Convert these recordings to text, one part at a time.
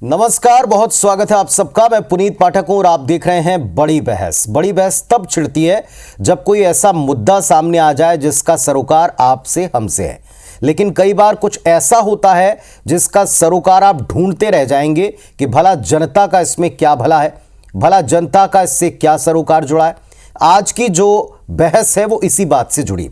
नमस्कार, बहुत स्वागत है आप सबका। मैं पुनीत पाठक हूं और आप देख रहे हैं बड़ी बहस। बड़ी बहस तब छिड़ती है जब कोई ऐसा मुद्दा सामने आ जाए जिसका सरोकार आपसे हमसे है, लेकिन कई बार कुछ ऐसा होता है जिसका सरोकार आप ढूंढते रह जाएंगे कि भला जनता का इसमें क्या भला है, भला जनता का इससे क्या सरोकार जुड़ा है। आज की जो बहस है वो इसी बात से जुड़ी।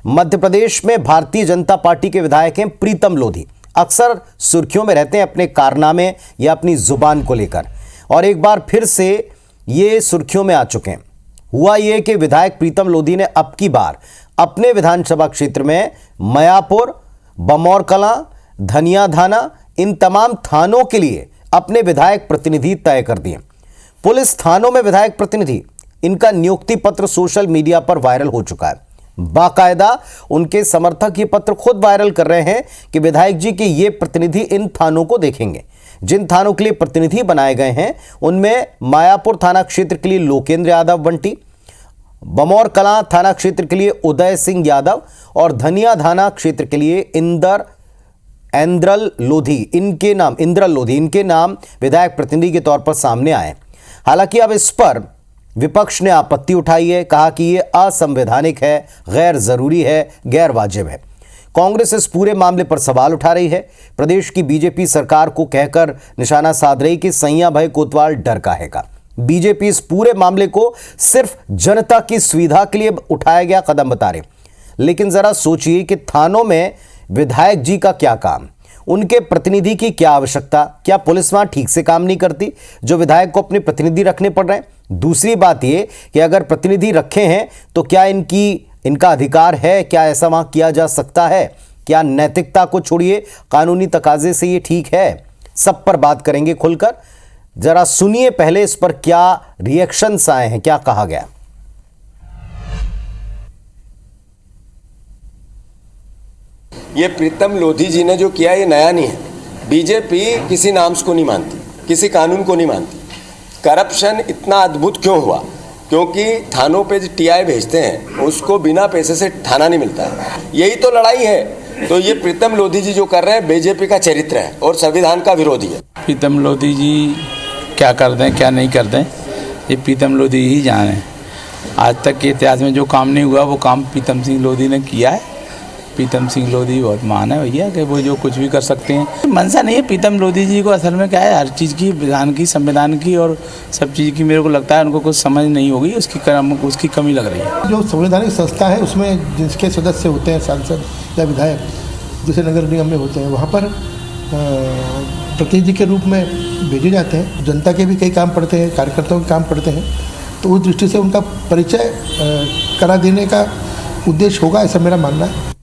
मध्य प्रदेश में भारतीय जनता पार्टी के विधायक हैं प्रीतम लोधी। अक्सर सुर्खियों में रहते हैं अपने कारनामे या अपनी जुबान को लेकर, और एक बार फिर से ये सुर्खियों में आ चुके हैं। हुआ ये कि विधायक प्रीतम लोधी ने अब की बार अपने विधानसभा क्षेत्र में मयापुर, बमौर कलां, धनिया धाना, इन तमाम थानों के लिए अपने विधायक प्रतिनिधि तय कर दिए। पुलिस थानों में विधायक प्रतिनिधि, इनका नियुक्ति पत्र सोशल मीडिया पर वायरल हो चुका है। बाकायदा उनके समर्थक ये पत्र खुद वायरल कर रहे हैं कि विधायक जी के ये प्रतिनिधि इन थानों को देखेंगे। जिन थानों के लिए प्रतिनिधि बनाए गए हैं उनमें मायापुर थाना क्षेत्र के लिए लोकेंद्र यादव बंटी, बमौर कलां थाना क्षेत्र के लिए उदय सिंह यादव और धनिया थाना क्षेत्र के लिए इंद्रल लोधी, इनके नाम विधायक प्रतिनिधि के तौर पर सामने आए। हालांकि अब इस पर विपक्ष ने आपत्ति उठाई है, कहा कि यह असंवैधानिक है, गैर जरूरी है, गैर वाजिब है। कांग्रेस इस पूरे मामले पर सवाल उठा रही है। प्रदेश की बीजेपी सरकार को कहकर निशाना साध रही कि सैया भाई कोतवाल डर काहेगा। बीजेपी इस पूरे मामले को सिर्फ जनता की सुविधा के लिए उठाया गया कदम बता रहे। लेकिन जरा सोचिए कि थानों में विधायक जी का क्या काम, उनके प्रतिनिधि की क्या आवश्यकता, क्या पुलिस वहां ठीक से काम नहीं करती जो विधायक को अपने प्रतिनिधि रखने पड़ रहे हैं? दूसरी बात यह कि अगर प्रतिनिधि रखे हैं तो क्या इनका अधिकार है, क्या ऐसा वहां किया जा सकता है? क्या नैतिकता को छोड़िए कानूनी तकाजे से ये ठीक है? सब पर बात करेंगे खुलकर। जरा सुनिए पहले इस पर क्या रिएक्शंस आए हैं, क्या कहा गया। ये प्रीतम लोधी जी ने जो किया ये नया नहीं है। बीजेपी किसी नाम्स को नहीं मानती, किसी कानून को नहीं मानती। करप्शन इतना अद्भुत क्यों हुआ? क्योंकि थानों पे जो टीआई भेजते हैं उसको बिना पैसे से थाना नहीं मिलता है। यही तो लड़ाई है। तो ये प्रीतम लोधी जी जो कर रहे हैं बीजेपी का चरित्र है और संविधान का विरोधी है। प्रीतम लोधी जी क्या कर दें क्या नहीं कर दें ये प्रीतम लोधी ही जाने। आज तक के इतिहास में जो काम नहीं हुआ वो काम प्रीतम सिंह लोधी ने किया है। प्रीतम सिंह लोधी बहुत महान है भैया कि वो जो कुछ भी कर सकते हैं। मंशा नहीं है प्रीतम लोधी जी को, असल में क्या है हर चीज़ की, विधान की, संविधान की और सब चीज़ की मेरे को लगता है उनको कुछ समझ नहीं होगी, उसकी कमी लग रही है। जो संवैधानिक संस्था है उसमें जिसके सदस्य होते हैं सांसद या विधायक, जैसे नगर निगम में होते हैं, वहाँ पर प्रतिनिधि के रूप में भेजे जाते हैं। जनता के भी कई काम पड़ते हैं, कार्यकर्ताओं के काम पड़ते हैं, तो उस दृष्टि से उनका परिचय करा देने का उद्देश्य होगा, ऐसा मेरा मानना है।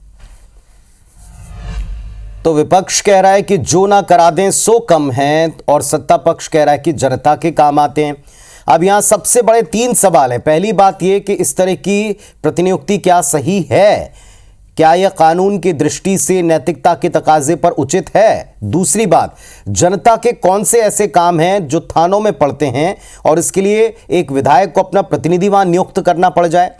तो विपक्ष कह रहा है कि जो ना करा दें सो कम है, और सत्ता पक्ष कह रहा है कि जनता के काम आते हैं। अब यहां सबसे बड़े 3 सवाल हैं। पहली बात यह कि इस तरह की प्रतिनियुक्ति क्या सही है, क्या यह कानून की दृष्टि से नैतिकता के तकाजे पर उचित है? दूसरी बात, जनता के कौन से ऐसे काम हैं जो थानों में पड़ते हैं और इसके लिए एक विधायक को अपना प्रतिनिधि वहां नियुक्त करना पड़ जाए?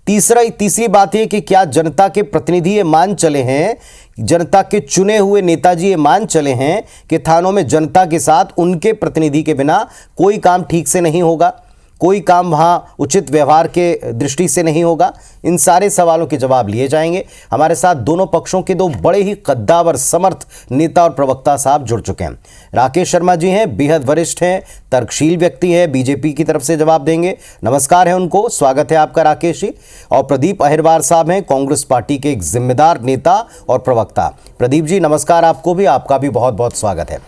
तीसरी बात यह कि क्या जनता के प्रतिनिधि ये मान चले हैं, जनता के चुने हुए नेताजी ये मान चले हैं कि थानों में जनता के साथ उनके प्रतिनिधि के बिना कोई काम ठीक से नहीं होगा, कोई काम वहां उचित व्यवहार के दृष्टि से नहीं होगा? इन सारे सवालों के जवाब लिए जाएंगे। हमारे साथ दोनों पक्षों के 2 बड़े ही कद्दावर समर्थ नेता और प्रवक्ता साहब जुड़ चुके हैं। राकेश शर्मा जी हैं, बेहद वरिष्ठ हैं, तर्कशील व्यक्ति है, बीजेपी की तरफ से जवाब देंगे। नमस्कार है उनको, स्वागत है आपका राकेश जी। और प्रदीप अहिरवार साहब हैं, कांग्रेस पार्टी के एक जिम्मेदार नेता और प्रवक्ता। प्रदीप जी नमस्कार आपको भी, आपका भी बहुत बहुत स्वागत है।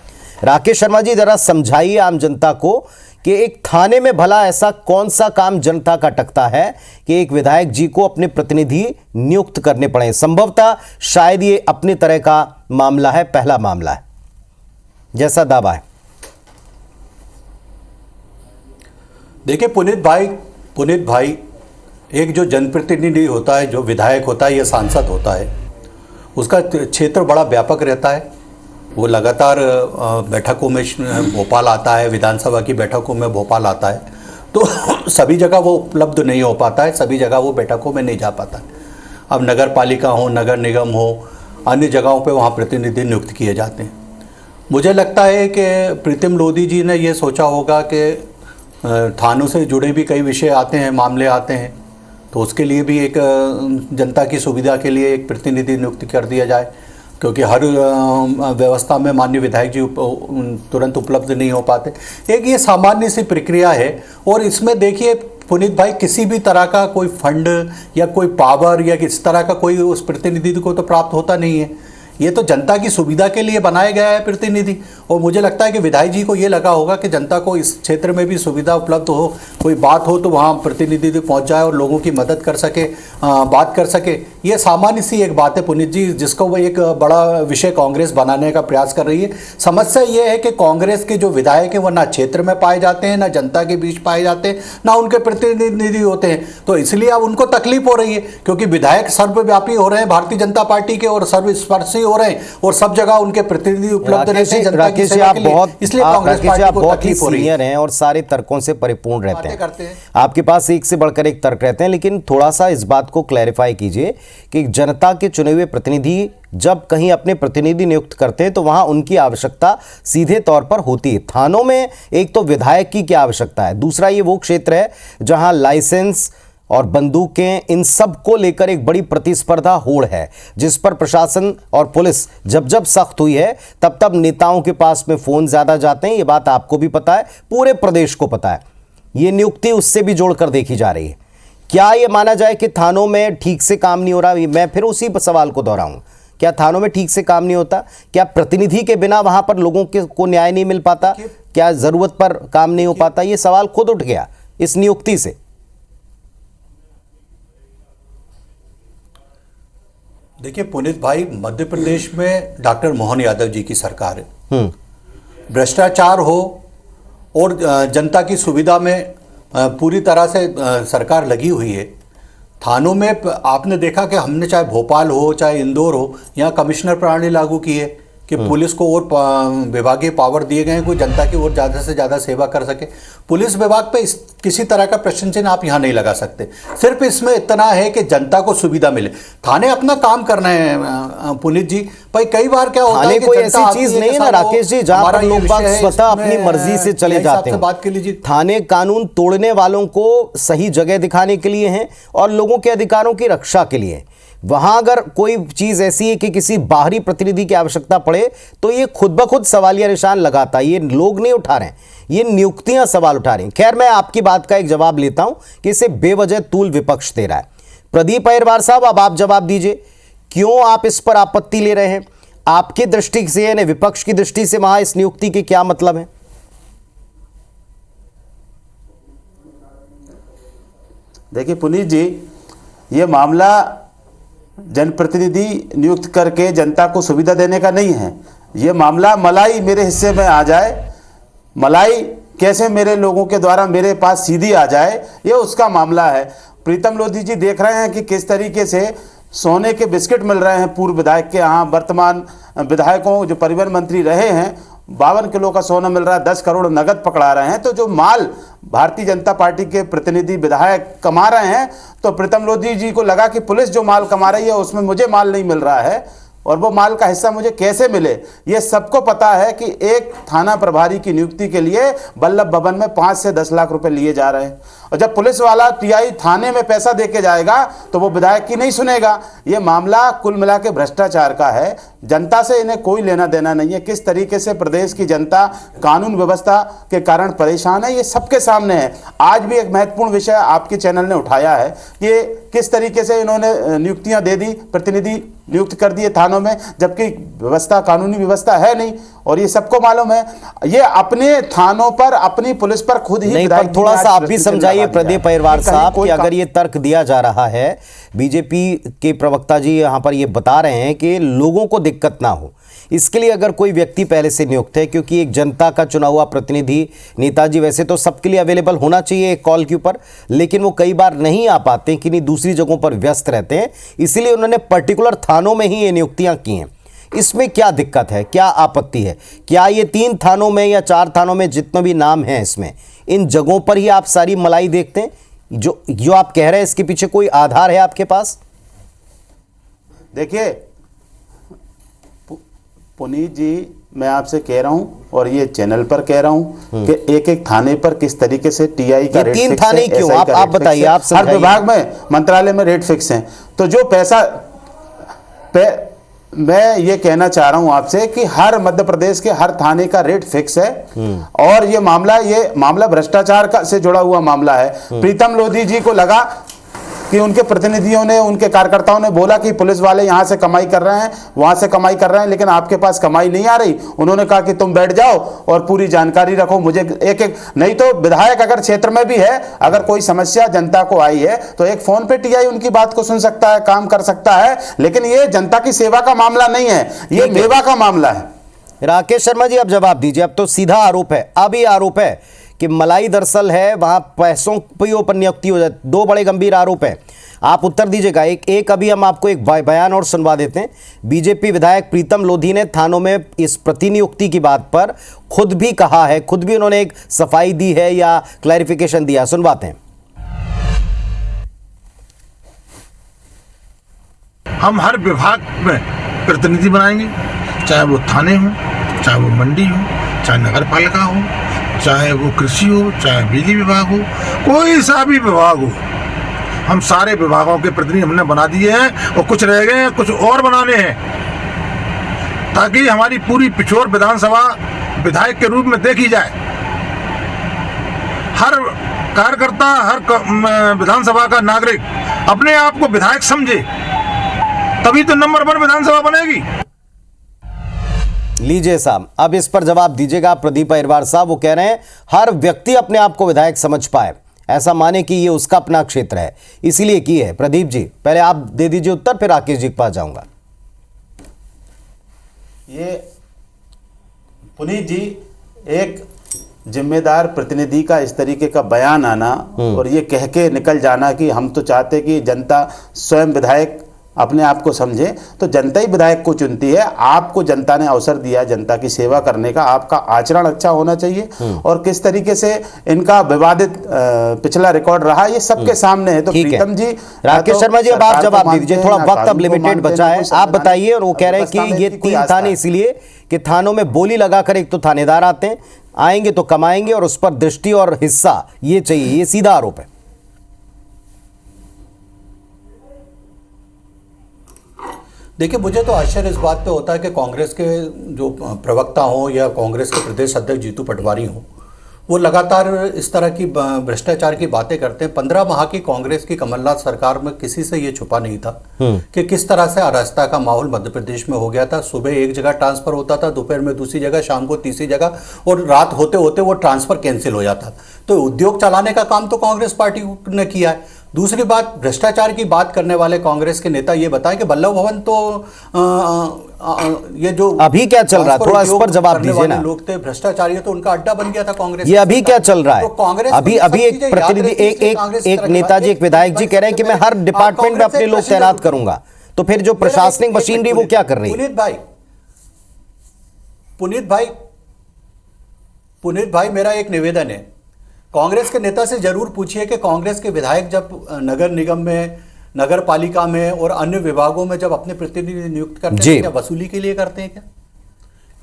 राकेश शर्मा जी जरा समझाइए आम जनता को कि एक थाने में भला ऐसा कौन सा काम जनता का टकता है कि एक विधायक जी को अपने प्रतिनिधि नियुक्त करने पड़े? संभवतः शायद ये अपने तरह का मामला है, पहला मामला है, जैसा दावा है। देखिए पुनीत भाई एक जो जनप्रतिनिधि होता है, जो विधायक होता है या सांसद होता है, उसका क्षेत्र बड़ा व्यापक रहता है। वो लगातार बैठकों में भोपाल आता है, विधानसभा की बैठकों में भोपाल आता है, तो सभी जगह वो उपलब्ध नहीं हो पाता है, सभी जगह वो बैठकों में नहीं जा पाता है। अब नगर पालिका हो, नगर निगम हो, अन्य जगहों पे वहाँ प्रतिनिधि नियुक्त किए जाते हैं। मुझे लगता है कि प्रीतम लोधी जी ने ये सोचा होगा कि थानों से जुड़े भी कई विषय आते हैं, मामले आते हैं, तो उसके लिए भी एक जनता की सुविधा के लिए एक प्रतिनिधि नियुक्त कर दिया जाए, क्योंकि हर व्यवस्था में माननीय विधायक जी तुरंत उपलब्ध नहीं हो पाते। एक ये सामान्य सी प्रक्रिया है। और इसमें देखिए पुनीत भाई, किसी भी तरह का कोई फंड या कोई पावर या किस तरह का कोई उस प्रतिनिधि को तो प्राप्त होता नहीं है। ये तो जनता की सुविधा के लिए बनाया गया है प्रतिनिधि। और मुझे लगता है कि विधायक जी को ये लगा होगा कि जनता को इस क्षेत्र में भी सुविधा उपलब्ध हो, कोई बात हो तो वहाँ प्रतिनिधि पहुँच जाए और लोगों की मदद कर सके, बात कर सके। ये सामान्य सी एक बात है पुनीत जी, जिसको वो एक बड़ा विषय कांग्रेस बनाने का प्रयास कर रही है। समस्या ये है कि कांग्रेस के जो विधायक हैं वो ना क्षेत्र में पाए जाते हैं, ना जनता के बीच पाए जाते हैं, ना उनके प्रतिनिधि होते हैं। तो इसलिए अब उनको तकलीफ हो रही है, क्योंकि विधायक सर्वव्यापी हो रहे हैं भारतीय जनता पार्टी के और सर्वस्पर्शी हो रहे हैं और सब जगह उनके प्रतिनिधि उपलब्ध रहते हैं जनता की सेवा के लिए। इसलिए कांग्रेस पार्टी को तकलीफ हो रही है। सीनियर हैं और सारे तर्कों से परिपूर्ण रहते करते हैं। हैं। आपके पास एक से बढ़कर एक तर्क रहते हैं, लेकिन थोड़ा सा इस बात को क्लैरिफाई कीजिए कि जनता के चुने हुए प्रतिनिधि जब कहीं अपने प्रतिनिधि नियुक्त करते हैं तो वहां उनकी आवश्यकता सीधे तौर पर होती है। थानों में एक तो विधायक की क्या आवश्यकता है, दूसरा ये वो क्षेत्र है जहां लाइसेंस और बंदूकें इन सब को लेकर एक बड़ी प्रतिस्पर्धा होड़ है, जिस पर प्रशासन और पुलिस जब जब सख्त हुई है तब तब नेताओं के पास में फोन ज्यादा जाते हैं। ये बात आपको भी पता है, पूरे प्रदेश को पता है। ये नियुक्ति उससे भी जोड़कर देखी जा रही है। क्या ये माना जाए कि थानों में ठीक से काम नहीं हो रहा? मैं फिर उसी सवाल को दोहराऊं, क्या थानों में ठीक से काम नहीं होता? क्या प्रतिनिधि के बिना वहां पर लोगों को न्याय नहीं मिल पाता? क्या जरूरत पर काम नहीं हो पाता? ये सवाल खुद उठ गया इस नियुक्ति से। देखिए पुनीत भाई, मध्य प्रदेश में डॉक्टर मोहन यादव जी की सरकार है। भ्रष्टाचार हो और जनता की सुविधा में पूरी तरह से सरकार लगी हुई है। थानों में आपने देखा कि हमने चाहे भोपाल हो चाहे इंदौर हो, यहाँ कमिश्नर प्रणाली लागू की है कि पुलिस को और विभागीय पावर दिए गए हैं, कोई जनता की और ज़्यादा से ज़्यादा सेवा कर सके। पुलिस विभाग पे किसी तरह का प्रश्न चिन्ह आप यहाँ नहीं लगा सकते। सिर्फ इसमें इतना है कि जनता को सुविधा मिले। थाने अपना काम करना है पुनीत जी। भाई कई बार क्या होता है कि कोई ऐसी चीज नहीं है ना राकेश जी जहां पर लोग बाग स्वतः अपनी मर्जी से चले जाते हैं। बात के लीजिए, थाने कानून तोड़ने वालों को सही जगह दिखाने के लिए हैं और लोगों के अधिकारों की रक्षा के लिए। वहां अगर कोई चीज ऐसी है कि किसी बाहरी प्रतिनिधि की आवश्यकता पड़े तो ये खुद ब खुद सवालिया निशान लगाता है। ये लोग नहीं उठा रहे हैं, ये नियुक्तियां सवाल उठा रही हैं। खैर, मैं आपकी बात का एक जवाब लेता हूं कि इसे बेवजह तूल विपक्ष दे रहा है। प्रदीप अहिरवार साहब, अब आप जवाब दीजिए, क्यों आप इस पर आपत्ति ले रहे हैं? आपकी दृष्टि से यानी विपक्ष की दृष्टि से वहां इस नियुक्ति के क्या मतलब है? देखिए पुनीत जी, ये मामला जनप्रतिनिधि नियुक्त करके जनता को सुविधा देने का नहीं है। ये मामला मलाई मेरे हिस्से में आ जाए, मलाई कैसे मेरे लोगों के द्वारा मेरे पास सीधी आ जाए, ये उसका मामला है। प्रीतम लोधी जी देख रहे हैं कि किस तरीके से सोने के बिस्किट मिल रहे हैं पूर्व विधायक के यहाँ। वर्तमान विधायकों जो परिवहन मंत्री रहे हैं, 52 किलो का सोना मिल रहा है, 10 करोड़ नगद पकड़ा रहे हैं। तो जो माल भारतीय जनता पार्टी के प्रतिनिधि विधायक कमा रहे हैं, तो प्रीतम लोधी जी को लगा कि पुलिस जो माल कमा रही है उसमें मुझे माल नहीं मिल रहा है और वो माल का हिस्सा मुझे कैसे मिले। ये सबको पता है कि एक थाना प्रभारी की नियुक्ति के लिए बल्लभ भवन में 5 से 10 लाख रुपए लिए जा रहे हैं और जब पुलिस वाला टीआई थाने में पैसा देके जाएगा तो वो विधायक की नहीं सुनेगा। ये मामला कुल मिला के भ्रष्टाचार का है। जनता से इन्हें कोई लेना देना नहीं है। किस तरीके से प्रदेश की जनता कानून व्यवस्था के कारण परेशान है, ये सबके सामने है। आज भी एक महत्वपूर्ण विषय आपके चैनल ने उठाया है कि किस तरीके से इन्होंने नियुक्तियां दे दी, प्रतिनिधि नियुक्त कर दिए थानों में, जबकि व्यवस्था कानूनी व्यवस्था है नहीं और ये सबको मालूम है। ये अपने थानों पर अपनी पुलिस पर खुद ही नहीं, पर थोड़ा सा आप भी समझाइए प्रदीप अहिरवार साहब कि अगर ये तर्क दिया जा रहा है, बीजेपी के प्रवक्ता जी यहां पर ये बता रहे हैं कि लोगों को दिक्कत ना हो, इसके लिए अगर कोई व्यक्ति पहले से नियुक्त है, क्योंकि एक जनता का चुना हुआ प्रतिनिधि नेताजी वैसे तो सबके लिए अवेलेबल होना चाहिए एक कॉल के ऊपर, लेकिन वो कई बार नहीं आ पाते, किन्हीं दूसरी जगहों पर व्यस्त रहते हैं, इसीलिए उन्होंने पर्टिकुलर थानों में ही ये नियुक्तियां की हैं। इसमें क्या दिक्कत है, क्या आपत्ति है? क्या ये 3 थानों में या 4 थानों में जितने भी नाम हैं इसमें, इन जगहों पर ही आप सारी मलाई देखते हैं? जो आप कह रहे हैं इसके पीछे कोई आधार है आपके पास? देखिए पुनीत जी, मैं आपसे कह रहा हूं और ये चैनल पर कह रहा हूं कि एक एक थाने पर किस तरीके से टीआई का रेट तीन फिक्स थाने है, क्यों? SI का आप रेट फिक्स बताइए, है। आप हर समझाइए। विभाग में, मंत्रालय में रेट फिक्स हैं। तो जो पैसा मैं ये कहना चाह रहा हूं आपसे कि हर मध्य प्रदेश के हर थाने का रेट फिक्स है। और ये मामला भ्रष्टाचार से जुड़ा हुआ मामला है। प्रीतम लोधी जी को लगा कि उनके प्रतिनिधियों ने, उनके कार्यकर्ताओं ने बोला कि पुलिस वाले यहां से कमाई कर रहे हैं, वहां से कमाई कर रहे हैं, लेकिन आपके पास कमाई नहीं आ रही। उन्होंने कहा कि तुम बैठ जाओ और पूरी जानकारी रखो, मुझे एक नहीं तो विधायक अगर क्षेत्र में भी है, अगर कोई समस्या जनता को आई है तो एक फोन पे टीआई उनकी बात को सुन सकता है, काम कर सकता है। लेकिन ये जनता की सेवा का मामला नहीं है, ये मेवा का मामला है। राकेश शर्मा जी, अब जवाब दीजिए। अब तो सीधा आरोप है, अब ये आरोप है कि मलाई दरअसल है, वहां पैसों पे ऊपर नियुक्ति हो जाती। दो बड़े गंभीर आरोप हैं, आप उत्तर दीजिएगा। एक अभी हम आपको एक बयान और सुनवा देते हैं। बीजेपी विधायक प्रीतम लोधी ने थानों में इस प्रतिनियुक्ति की बात पर खुद भी कहा है, खुद भी उन्होंने एक सफाई दी है या क्लैरिफिकेशन दिया, सुनवाते हैं। हम हर विभाग में प्रतिनिधि बनाएंगे, चाहे वो थाने हो, चाहे वो मंडी हो, चाहे नगर पालिका हो, चाहे वो कृषि हो, चाहे बिजली विभाग हो, कोई सा भी विभाग हो, हम सारे विभागों के प्रतिनिधि हमने बना दिए हैं और कुछ रह गए हैं, कुछ और बनाने हैं, ताकि हमारी पूरी पिछोर विधानसभा विधायक के रूप में देखी जाए। हर कार्यकर्ता, हर विधानसभा का नागरिक अपने आप को विधायक समझे, तभी तो नंबर 1 विधानसभा बनेगी। लीजिए साहब, अब इस पर जवाब दीजिएगा प्रदीप अहिरवार साहब। वो कह रहे हैं हर व्यक्ति अपने आप को विधायक समझ पाए, ऐसा माने कि ये उसका अपना क्षेत्र है, इसीलिए की है। प्रदीप जी, पहले आप दे दीजिए उत्तर, फिर राकेश जी के पास जाऊंगा। ये पुनीत जी, एक जिम्मेदार प्रतिनिधि का इस तरीके का बयान आना और ये कह के निकल जाना कि हम तो चाहते कि जनता स्वयं विधायक अपने आप को समझे, तो जनता ही विधायक को चुनती है। आपको जनता ने अवसर दिया जनता की सेवा करने का, आपका आचरण अच्छा होना चाहिए। और किस तरीके से इनका विवादित पिछला रिकॉर्ड रहा, ये सबके सामने है। तो प्रीतम जी, राकेश शर्मा जी, अब आप जवाब दीजिए, थोड़ा वक्त अब लिमिटेड बचा है, आप बताइए। और वो कह रहे हैं कि ये 3 थाने इसलिए कि थानों में बोली लगाकर एक तो थानेदार आते हैं, आएंगे तो कमाएंगे और उस पर दृष्टि और हिस्सा ये चाहिए, ये सीधा आरोप है। देखिए, मुझे तो आश्चर्य इस बात पे होता है कि कांग्रेस के जो प्रवक्ता हों या कांग्रेस के प्रदेश अध्यक्ष जीतू पटवारी हों, वो लगातार इस तरह की भ्रष्टाचार की बातें करते हैं। 15 माह की कांग्रेस की कमलनाथ सरकार में किसी से ये छुपा नहीं था कि किस तरह से अराजकता का माहौल मध्य प्रदेश में हो गया था। सुबह एक जगह ट्रांसफर होता था, दोपहर में दूसरी जगह, शाम को तीसरी जगह, और रात होते होते वो ट्रांसफर कैंसिल हो जाता। तो उद्योग चलाने का काम तो कांग्रेस पार्टी ने किया है। दूसरी बात, भ्रष्टाचार की बात करने वाले कांग्रेस के नेता ये बताएं कि वल्लभ भवन तो ये जो अभी क्या चल रहा है, थोड़ा इस पर जवाब दीजिए ना। लोग थे भ्रष्टाचारी, तो उनका अड्डा बन गया था कांग्रेस। ये अभी क्या चल रहा है? तो कांग्रेस अभी एक प्रतिनिधि, एक नेताजी, एक विधायक जी कह रहे हैं कि मैं हर डिपार्टमेंट में अपने लोग तैनात करूंगा, तो फिर जो प्रशासनिक मशीनरी वो क्या कर रही है? पुनीत भाई, मेरा एक निवेदन है, कांग्रेस के नेता से जरूर पूछिए कि कांग्रेस के विधायक जब नगर निगम में, नगर पालिका में और अन्य विभागों में जब अपने प्रतिनिधि नियुक्त करते हैं, क्या वसूली के लिए करते हैं क्या?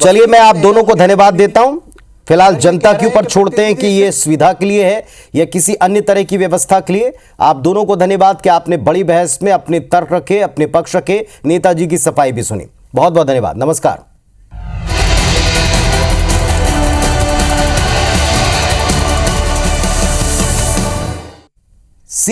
चलिए, मैं आप दोनों को धन्यवाद देता हूं। फिलहाल जनता के ऊपर छोड़ते हैं कि ये सुविधा के लिए है या किसी अन्य तरह की व्यवस्था के लिए। आप दोनों को धन्यवाद कि आपने बड़ी बहस में अपने तर्क रखे, अपने पक्ष रखे, नेताजी की सफाई भी सुनी। बहुत बहुत धन्यवाद, नमस्कार।